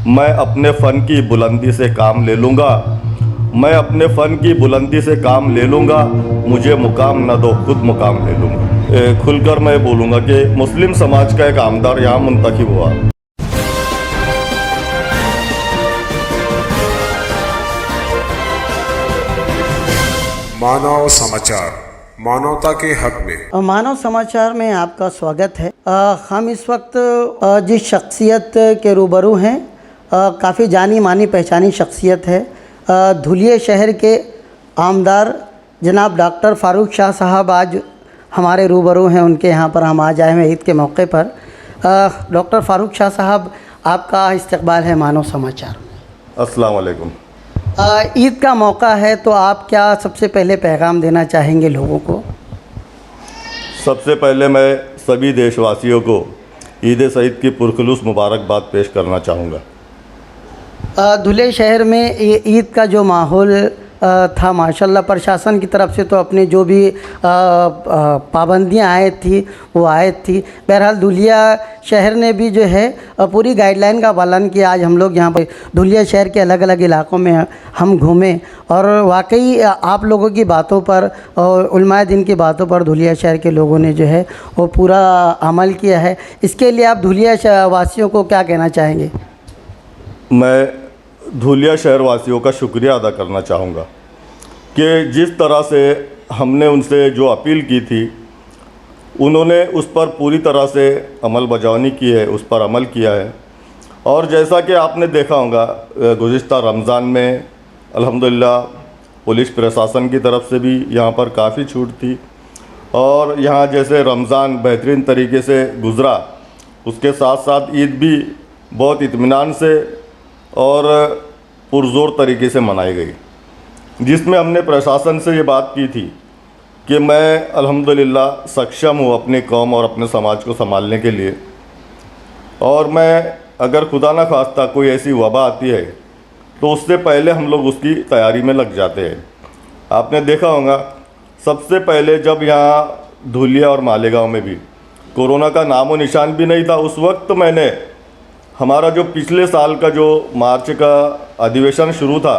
मैं अपने फ़न की बुलंदी से काम ले लूँगा, मैं अपने फ़न की बुलंदी से काम ले लूँगा, मुझे मुकाम न दो खुद मुकाम ले लूँगा। खुलकर मैं बोलूँगा कि मुस्लिम समाज का एक आमदार यहाँ मुंतखब हुआ। मानव समाचार, मानवता के हक में। मानव समाचार में आपका स्वागत है। हम इस वक्त जिस शख्सियत के रूबरू हैं, काफ़ी जानी मानी पहचानी शख्सियत है। धुलिया शहर के आमदार जनाब डॉक्टर फ़ारूक शाह साहब आज हमारे रूबरू हैं। उनके यहाँ पर हम आज आए हैं ईद के मौके पर। डॉक्टर फ़ारूक शाह साहब, आपका इस्तकबाल है मानव समाचार में। अस्सलाम वालेकुम। ईद का मौका है तो आप क्या सबसे पहले पैगाम देना चाहेंगे लोगों को? सबसे पहले मैं सभी देशवासियों को ईद सईद की पुरखुलूस मुबारकबाद पेश करना चाहूँगा। धुले शहर में ईद का जो माहौल था, माशाल्लाह प्रशासन की तरफ से तो अपने जो भी पाबंदियां आयत थी वो आयत थी। बहरहाल धुलिया शहर ने भी जो है पूरी गाइडलाइन का पालन किया। आज हम लोग यहाँ पर धुलिया शहर के अलग अलग इलाक़ों में हम घूमें और वाकई आप लोगों की बातों पर और उलमाए दिन की बातों पर धुलिया शहर के लोगों ने जो है वो पूरा अमल किया है। इसके लिए आप धुलिया वासियों को क्या कहना चाहेंगे? मैं धुलिया शहर वासियों का शुक्रिया अदा करना चाहूँगा कि जिस तरह से हमने उनसे जो अपील की थी उन्होंने उस पर पूरी तरह से अमल बजावनी की है, उस पर अमल किया है। और जैसा कि आपने देखा होगा गुज़िश्ता रमज़ान में अल्हम्दुलिल्लाह पुलिस प्रशासन की तरफ से भी यहाँ पर काफ़ी छूट थी और यहाँ जैसे रमज़ान बेहतरीन तरीके से गुज़रा, उसके साथ साथ ईद भी बहुत इत्मीनान से और पुरज़ोर तरीके से मनाई गई, जिसमें हमने प्रशासन से ये बात की थी कि मैं अल्हम्दुलिल्लाह सक्षम हूँ अपनी कौम और अपने समाज को संभालने के लिए। और मैं अगर खुदा न खास्ता कोई ऐसी वबा आती है तो उससे पहले हम लोग उसकी तैयारी में लग जाते हैं। आपने देखा होगा सबसे पहले जब यहाँ धुलिया और मालेगांव में भी कोरोना का नामो निशान भी नहीं था, उस वक्त मैंने हमारा जो पिछले साल का जो मार्च का अधिवेशन शुरू था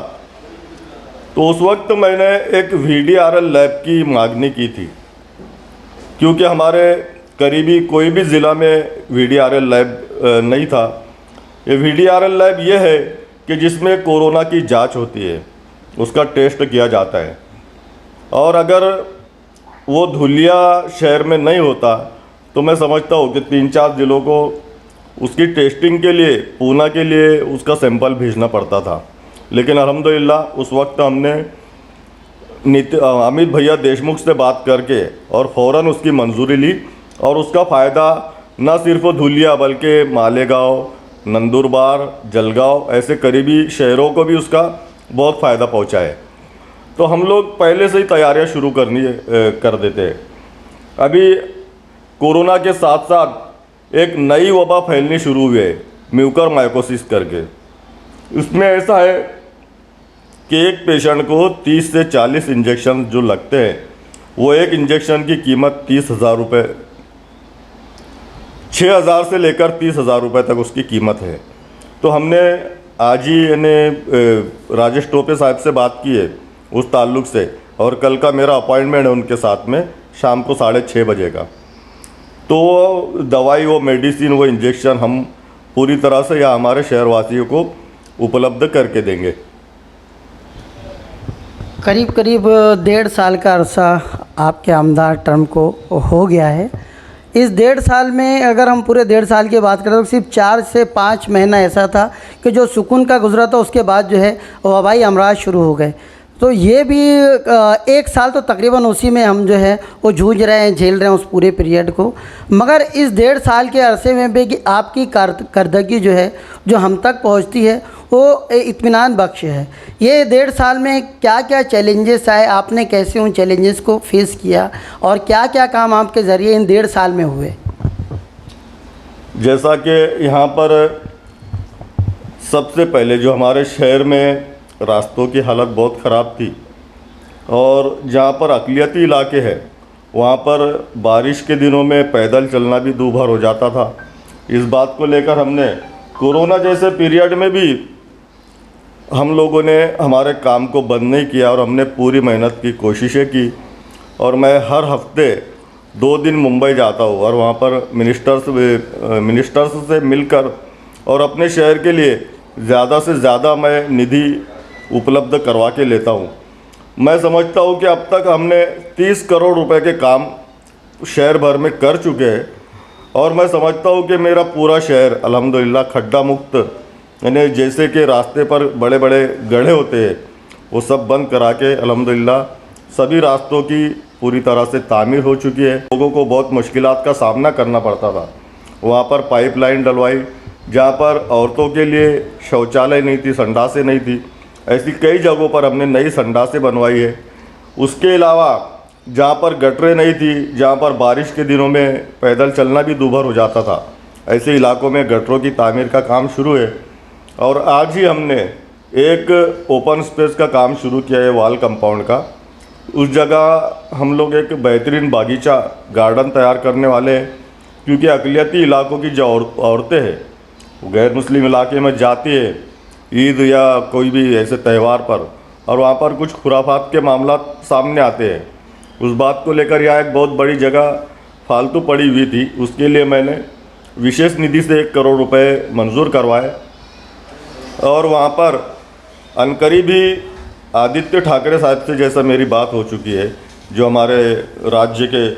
तो उस वक्त मैंने एक VDRL लैब की मांगनी की थी, क्योंकि हमारे करीबी कोई भी ज़िला में VDRL लैब नहीं था। ये VDRL लैब ये है कि जिसमें कोरोना की जांच होती है, उसका टेस्ट किया जाता है। और अगर वो धुलिया शहर में नहीं होता तो मैं समझता हूँ कि 3-4 ज़िलों को उसकी टेस्टिंग के लिए पूना के लिए उसका सैंपल भेजना पड़ता था। लेकिन अल्हम्दुलिल्लाह उस वक्त हमने अमित भैया देशमुख से बात करके और फ़ौरन उसकी मंजूरी ली और उसका फ़ायदा न सिर्फ धुलिया बल्कि मालेगांव, नंदुरबार, जलगांव ऐसे करीबी शहरों को भी उसका बहुत फ़ायदा पहुंचा है। तो हम लोग पहले से ही तैयारियां शुरू कर देते हैं। अभी कोरोना के साथ साथ एक नई वबा फैलनी शुरू हुई है, म्यूकरमाइकोसिस करके। इसमें ऐसा है कि एक पेशेंट को 30 से 40 इंजेक्शन जो लगते हैं, वो एक इंजेक्शन की कीमत 30,000 रुपये, 6,000 से लेकर 30,000 रुपये तक उसकी कीमत है। तो हमने आज ही राजेश टोपे साहब से बात की है उस ताल्लुक़ से, और कल का मेरा अपॉइंटमेंट है उनके साथ में शाम को 6:30 बजे का। तो वो दवाई, वो मेडिसिन, वो इंजेक्शन हम पूरी तरह से या हमारे शहरवासियों को उपलब्ध करके देंगे। करीब 1.5 साल का अरसा आपके आमदार टर्म को हो गया है। इस 1.5 साल में अगर हम पूरे 1.5 साल की बात करें तो सिर्फ 4 से 5 महीना ऐसा था कि जो सुकून का गुजरा था, उसके बाद जो है वबाई अमराज शुरू हो गए। तो ये भी 1 साल तो तकरीबन उसी में हम जो है वो जूझ रहे हैं, झेल रहे हैं उस पूरे पीरियड को। मगर इस 1.5 साल के अरसे में भी कि आपकी कारकर्दगी जो है जो हम तक पहुंचती है वो इत्मीनान बख्श है। ये 1.5 साल में क्या क्या चैलेंजेस आए, आपने कैसे उन चैलेंजेस को फेस किया और क्या क्या काम आपके ज़रिए इन 1.5 साल में हुए? जैसा कि यहाँ पर सबसे पहले जो हमारे शहर में रास्तों की हालत बहुत ख़राब थी और जहाँ पर अक़लियती इलाके हैं वहाँ पर बारिश के दिनों में पैदल चलना भी दूभर हो जाता था। इस बात को लेकर हमने कोरोना जैसे पीरियड में भी हम लोगों ने हमारे काम को बंद नहीं किया और हमने पूरी मेहनत की, कोशिशें की। और मैं हर हफ्ते 2 दिन मुंबई जाता हूँ और वहाँ पर मिनिस्टर्स से मिलकर और अपने शहर के लिए ज़्यादा से ज़्यादा मैं निधि उपलब्ध करवा के लेता हूँ। मैं समझता हूँ कि अब तक हमने 30 करोड़ रुपए के काम शहर भर में कर चुके हैं और मैं समझता हूँ कि मेरा पूरा शहर अल्हम्दुलिल्लाह खड्डा मुक्त, यानी जैसे कि रास्ते पर बड़े बड़े गड्ढे होते हैं वो सब बंद करा के अल्हम्दुलिल्लाह सभी रास्तों की पूरी तरह से तामीर हो चुकी है। लोगों को बहुत मुश्किलात का सामना करना पड़ता था। वहाँ पर पाइपलाइन डलवाई, जहाँ पर औरतों के लिए शौचालय नहीं थी, संडासें नहीं थी, ऐसी कई जगहों पर हमने नई संडासें बनवाई है। उसके अलावा जहाँ पर गटरें नहीं थी, जहाँ पर बारिश के दिनों में पैदल चलना भी दूभर हो जाता था, ऐसे इलाकों में गटरों की तामीर का काम शुरू है। और आज ही हमने एक ओपन स्पेस का काम शुरू किया है, वॉल कंपाउंड का। उस जगह हम लोग एक बेहतरीन बागीचा गार्डन तैयार करने वाले हैं, क्योंकि अक़लियती इलाकों की जो औरतें हैं वो गैर मुस्लिम इलाके में जाती है ईद या कोई भी ऐसे त्यौहार पर, और वहाँ पर कुछ खुराफात के मामला सामने आते हैं। उस बात को लेकर यहाँ एक बहुत बड़ी जगह फालतू पड़ी हुई थी, उसके लिए मैंने विशेष निधि से 1 करोड़ रुपए मंजूर करवाए और वहाँ पर अनकरीब ही आदित्य ठाकरे साहब से जैसा मेरी बात हो चुकी है, जो हमारे राज्य के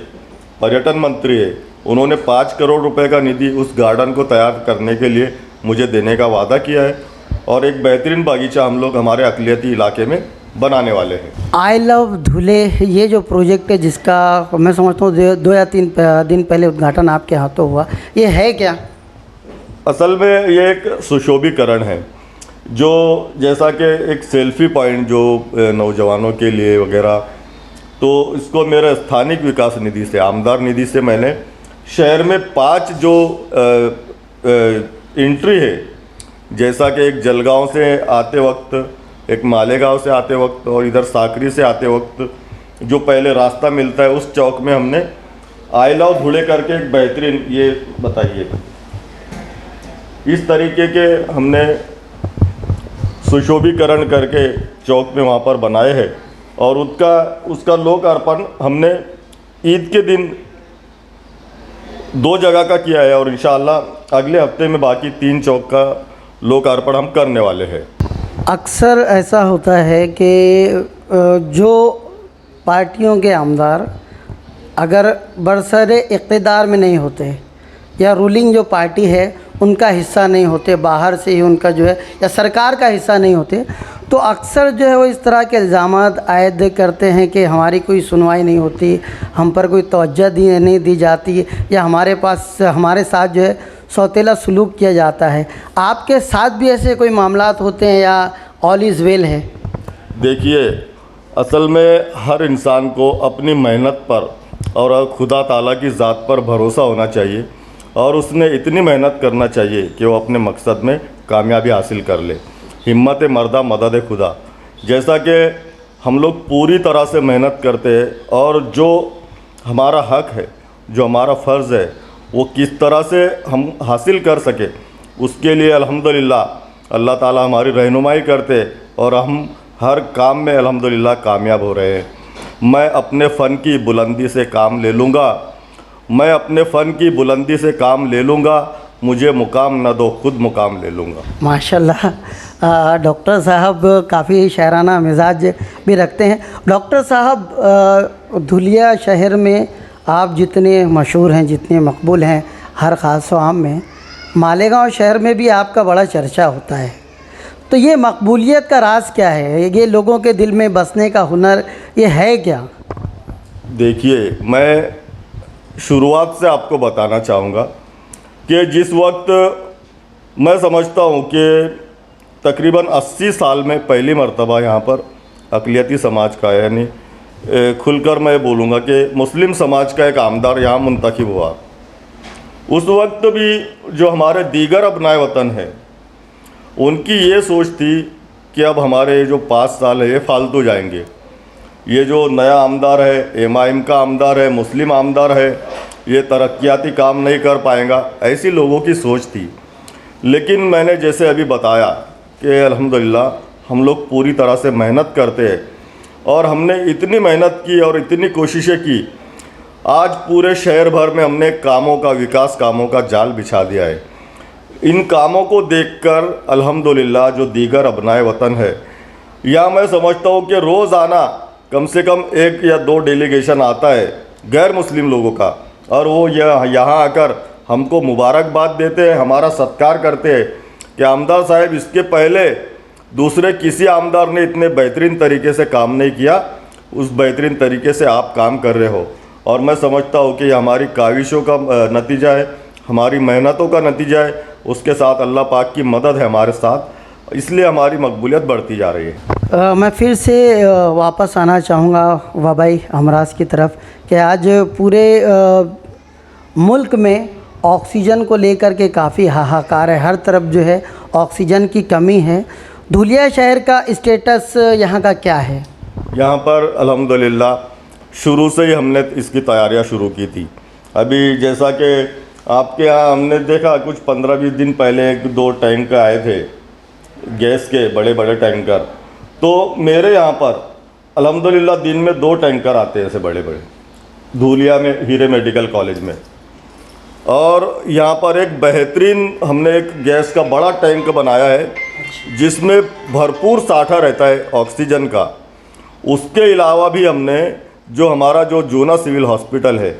पर्यटन मंत्री है, उन्होंने 5 करोड़ रुपए का निधि उस गार्डन को तैयार करने के लिए मुझे देने का वादा किया है और एक बेहतरीन बागीचा हम लोग हमारे अक़लियती इलाके में बनाने वाले हैं। आई लव धुले, ये जो प्रोजेक्ट है जिसका मैं समझता हूँ 2 या 3 दिन पहले उद्घाटन आपके हाथों हुआ, ये है क्या? असल में ये एक सुशोभीकरण है, जो जैसा कि एक सेल्फी पॉइंट जो नौजवानों के लिए वगैरह, तो इसको मेरे स्थानिक विकास निधि से, आमदार निधि से मैंने शहर में 5 जो एंट्री है, जैसा कि एक जलगांव से आते वक्त, एक मालेगांव से आते वक्त और इधर साकरी से आते वक्त जो पहले रास्ता मिलता है, उस चौक में हमने आई लव धुले करके एक बेहतरीन, ये बताइए, इस तरीके के हमने सुशोभीकरण करके चौक में वहाँ पर बनाए हैं और उसका लोकार्पण हमने ईद के दिन 2 जगह का किया है और इंशाअल्लाह अगले हफ्ते में बाकी 3 चौक का लोकार्पण हम करने वाले हैं। अक्सर ऐसा होता है कि जो पार्टियों के आमदार अगर बरसरे इक़्तिदार में नहीं होते या रूलिंग जो पार्टी है उनका हिस्सा नहीं होते, बाहर से ही उनका जो है या सरकार का हिस्सा नहीं होते, तो अक्सर जो है वो इस तरह के इल्ज़ामात आयद करते हैं कि हमारी कोई सुनवाई नहीं होती, हम पर कोई तवज्जो नहीं दी जाती या हमारे साथ जो है सौतेला सलूक किया जाता है। आपके साथ भी ऐसे कोई मामलात होते हैं या ऑल इज़ वेल है? देखिए, असल में हर इंसान को अपनी मेहनत पर और खुदा ताला की ज़ात पर भरोसा होना चाहिए और उसने इतनी मेहनत करना चाहिए कि वो अपने मकसद में कामयाबी हासिल कर ले। हिम्मत मर्दा मदद खुदा, जैसा कि हम लोग पूरी तरह से मेहनत करते हैं और जो हमारा हक है, जो हमारा फ़र्ज़ है, वो किस तरह से हम हासिल कर सके, उसके लिए अल्हम्दुलिल्लाह अल्लाह ताला हमारी रहनुमाई करते और हम हर काम में अल्हम्दुलिल्लाह कामयाब हो रहे हैं। मैं अपने फ़न की बुलंदी से काम ले लूँगा, मैं अपने फ़न की बुलंदी से काम ले लूँगा, मुझे मुकाम न दो खुद मुकाम ले लूँगा। माशाल्लाह, डॉक्टर साहब काफ़ी शायराना मिजाज भी रखते हैं। डॉक्टर साहब, धुलिया शहर में आप जितने मशहूर हैं, जितने मकबूल हैं हर ख़ास व आम में, मालेगांव शहर में भी आपका बड़ा चर्चा होता है, तो ये मकबूलियत का राज क्या है? ये लोगों के दिल में बसने का हुनर ये है क्या? देखिए, मैं शुरुआत से आपको बताना चाहूँगा कि जिस वक्त मैं समझता हूँ कि तकरीबन 80 साल में पहली मर्तबा यहाँ पर अक़लियती समाज का, यानी खुलकर मैं बोलूँगा कि मुस्लिम समाज का एक आमदार यहाँ मुंतखब हुआ, उस वक्त भी जो हमारे दीगर अपनाए वतन हैं उनकी ये सोच थी कि अब हमारे जो 5 साल है ये फालतू जाएंगे, ये जो नया आमदार है, एमआईएम का आमदार है, मुस्लिम आमदार है, ये तरक्याती काम नहीं कर पाएगा, ऐसी लोगों की सोच थी। लेकिन मैंने जैसे अभी बताया कि अल्हम्दुलिल्लाह हम लोग पूरी तरह से मेहनत करते हैं और हमने इतनी मेहनत की और इतनी कोशिशें की, आज पूरे शहर भर में हमने कामों का, विकास कामों का जाल बिछा दिया है। इन कामों को देखकर अल्हम्दुलिल्लाह जो दीगर अबनाए वतन है, या मैं समझता हूँ कि रोज़ाना कम से कम 1 या 2 डेलीगेशन आता है गैर मुस्लिम लोगों का, और वो यहाँ आकर हमको मुबारकबाद देते हैं, हमारा सत्कार करते हैं कि आमदार साहब, इसके पहले दूसरे किसी आमदार ने इतने बेहतरीन तरीके से काम नहीं किया, उस बेहतरीन तरीके से आप काम कर रहे हो। और मैं समझता हूँ कि ये हमारी काविशों का नतीजा है, हमारी मेहनतों का नतीजा है, उसके साथ अल्लाह पाक की मदद है हमारे साथ, इसलिए हमारी मकबूलियत बढ़ती जा रही है। मैं फिर से वापस आना चाहूँगा वबाई अमराज की तरफ कि आज पूरे मुल्क में ऑक्सीजन को लेकर के काफ़ी हाहाकार है, हर तरफ जो है ऑक्सीजन की कमी है। धुलिया शहर का स्टेटस यहाँ का क्या है? यहाँ पर अल्हम्दुलिल्लाह शुरू से ही हमने इसकी तैयारियाँ शुरू की थी। अभी जैसा कि आपके यहाँ हमने देखा कुछ 15-20 दिन पहले 1-2 टैंक आए थे गैस के, बड़े बड़े टैंकर, तो मेरे यहाँ पर अल्हम्दुलिल्लाह दिन में 2 टैंकर आते हैं ऐसे बड़े बड़े, धूलिया में हीरे मेडिकल कॉलेज में। और यहाँ पर एक बेहतरीन हमने एक गैस का बड़ा टैंक बनाया है जिसमें भरपूर साठा रहता है ऑक्सीजन का। उसके अलावा भी हमने जो हमारा जो जूना सिविल हॉस्पिटल है,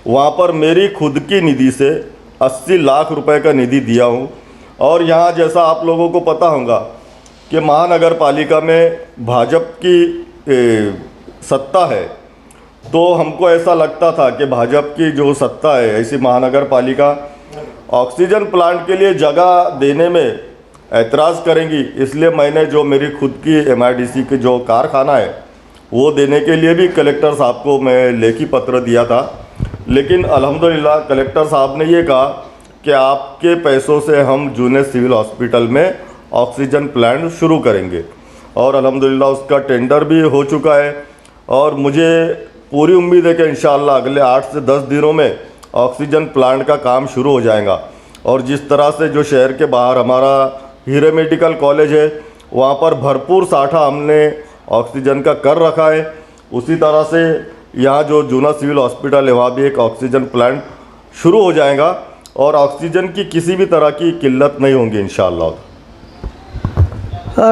वहाँ पर मेरी खुद की निधि से 80 लाख रुपए का निधि दिया हूँ। और यहाँ जैसा आप लोगों को पता होगा कि महानगर पालिका में भाजपा की सत्ता है, तो हमको ऐसा लगता था कि भाजपा की जो सत्ता है, ऐसी महानगर पालिका ऑक्सीजन प्लांट के लिए जगह देने में ऐतराज़ करेंगी, इसलिए मैंने जो मेरी खुद की MIDC की जो कारखाना है वो देने के लिए भी कलेक्टर साहब को मैं लेखी पत्र दिया था। लेकिन अल्हम्दुलिल्लाह कलेक्टर साहब ने ये कहा कि आपके पैसों से हम जूने सिविल हॉस्पिटल में ऑक्सीजन प्लांट शुरू करेंगे, और अल्हम्दुलिल्लाह उसका टेंडर भी हो चुका है। और मुझे पूरी उम्मीद है कि इंशाअल्लाह अगले 8 से 10 दिनों में ऑक्सीजन प्लांट का काम शुरू हो जाएगा। और जिस तरह से जो शहर के बाहर हमारा हीरे मेडिकल कॉलेज है, वहाँ पर भरपूर साठा हमने ऑक्सीजन का कर रखा है, उसी तरह से यहाँ जो जूना सिविल हॉस्पिटल है वहाँ भी एक ऑक्सीजन प्लांट शुरू हो जाएगा और ऑक्सीजन की किसी भी तरह की किल्लत नहीं होगी इंशाअल्लाह।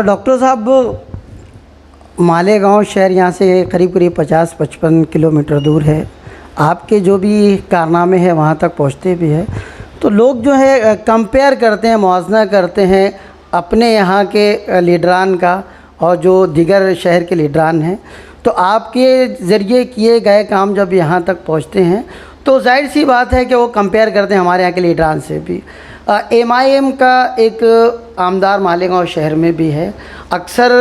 डॉक्टर साहब, मालेगांव शहर यहाँ से करीब 50-55 किलोमीटर दूर है। आपके जो भी कारनामे हैं वहाँ तक पहुँचते भी हैं, तो लोग जो है कंपेयर करते हैं, मुआवजा करते हैं अपने यहाँ के लीडरान का और जो दिगर शहर के लीडरान हैं। तो आपके ज़रिए किए गए काम जब यहाँ तक पहुँचते हैं तो जाहिर सी बात है कि वो कंपेयर करते हैं हमारे यहाँ के लीडरान से भी। MIM का एक आमदार मालेगांव शहर में भी है। अक्सर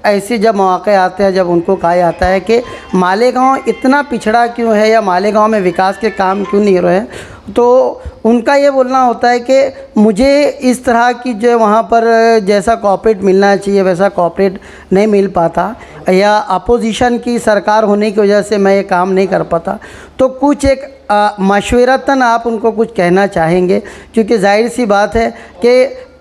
ऐसे जब मौक़े आते हैं जब उनको कहा जाता है कि मालेगांव इतना पिछड़ा क्यों है या मालेगांव में विकास के काम क्यों नहीं हो रहे हैं, तो उनका ये बोलना होता है कि मुझे इस तरह की जो वहाँ पर जैसा कॉर्पोरेट मिलना चाहिए वैसा कॉर्पोरेट नहीं मिल पाता, या अपोजिशन की सरकार होने की वजह से मैं ये काम नहीं कर पाता। तो कुछ एक मशवरतन आप उनको कुछ कहना चाहेंगे, क्योंकि जाहिर सी बात है कि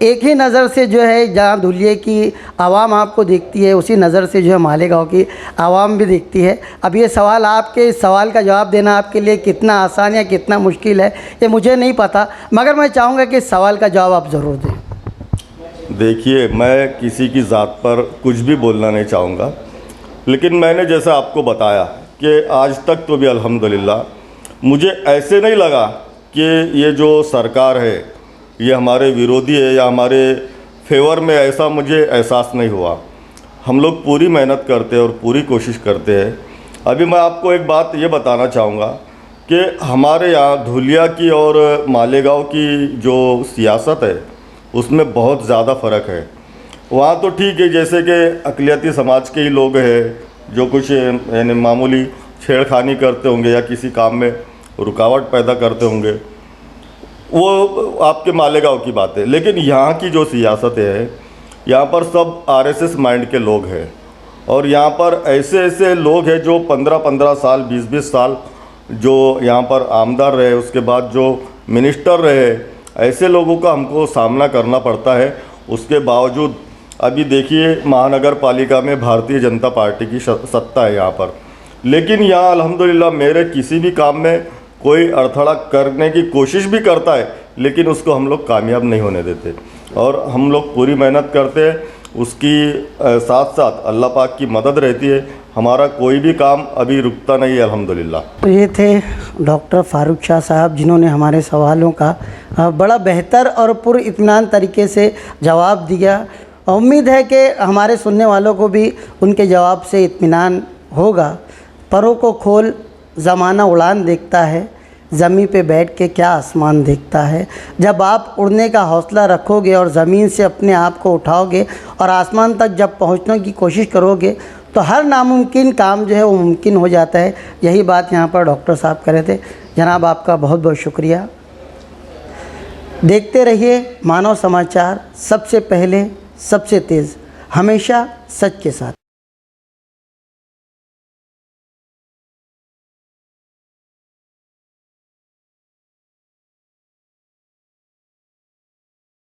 एक ही नज़र से जो है जहाँ धुलिये की आवाम आपको देखती है उसी नज़र से जो है मालेगांव की आवाम भी देखती है। अब ये सवाल, आपके इस सवाल का जवाब देना आपके लिए कितना आसान या कितना मुश्किल है ये मुझे नहीं पता, मगर मैं चाहूँगा कि इस सवाल का जवाब आप ज़रूर दें। देखिए, मैं किसी की ज़ात पर कुछ भी बोलना नहीं चाहूँगा, लेकिन मैंने जैसा आपको बताया कि आज तक तो भी अल्हम्दुलिल्लाह मुझे ऐसे नहीं लगा कि ये जो सरकार है ये हमारे विरोधी है या हमारे फेवर में, ऐसा मुझे एहसास नहीं हुआ। हम लोग पूरी मेहनत करते हैं और पूरी कोशिश करते हैं। अभी मैं आपको एक बात ये बताना चाहूँगा कि हमारे यहाँ धुलिया की और मालेगांव की जो सियासत है उसमें बहुत ज़्यादा फ़र्क है। वहाँ तो ठीक है, जैसे कि अक़लियती समाज के ही लोग हैं जो कुछ यानी मामूली छेड़खानी करते होंगे या किसी काम में रुकावट पैदा करते होंगे, वो आपके मालेगांव की बात है। लेकिन यहाँ की जो सियासत है, यहाँ पर सब RSS माइंड के लोग हैं, और यहाँ पर ऐसे ऐसे लोग हैं जो 15-15 साल 20-20 साल जो यहाँ पर आमदार रहे, उसके बाद जो मिनिस्टर रहे, ऐसे लोगों का हमको सामना करना पड़ता है। उसके बावजूद अभी देखिए महानगर पालिका में भारतीय जनता पार्टी की सत्ता है यहाँ पर, लेकिन यहाँ अल्हम्दुलिल्लाह मेरे किसी भी काम में कोई अड़थड़ा करने की कोशिश भी करता है, लेकिन उसको हम लोग कामयाब नहीं होने देते और हम लोग पूरी मेहनत करते हैं। उसकी साथ साथ अल्लाह पाक की मदद रहती है। हमारा कोई भी काम अभी रुकता नहीं है अल्हम्दुलिल्लाह। तो ये थे डॉक्टर फारूक शाह साहब, जिन्होंने हमारे सवालों का बड़ा बेहतर और पुरइत्मीनान तरीके से जवाब दिया। उम्मीद है कि हमारे सुनने वालों को भी उनके जवाब से इत्मीनान होगा। परों को खोल ज़माना उड़ान देखता है, ज़मीन पे बैठ के क्या आसमान देखता है। जब आप उड़ने का हौसला रखोगे और ज़मीन से अपने आप को उठाओगे और आसमान तक जब पहुंचने की कोशिश करोगे तो हर नामुमकिन काम जो है वो मुमकिन हो जाता है। यही बात यहाँ पर डॉक्टर साहब कह रहे थे। जनाब आपका बहुत बहुत शुक्रिया। देखते रहिए मानव समाचार, सबसे पहले सबसे तेज़, हमेशा सच के साथ।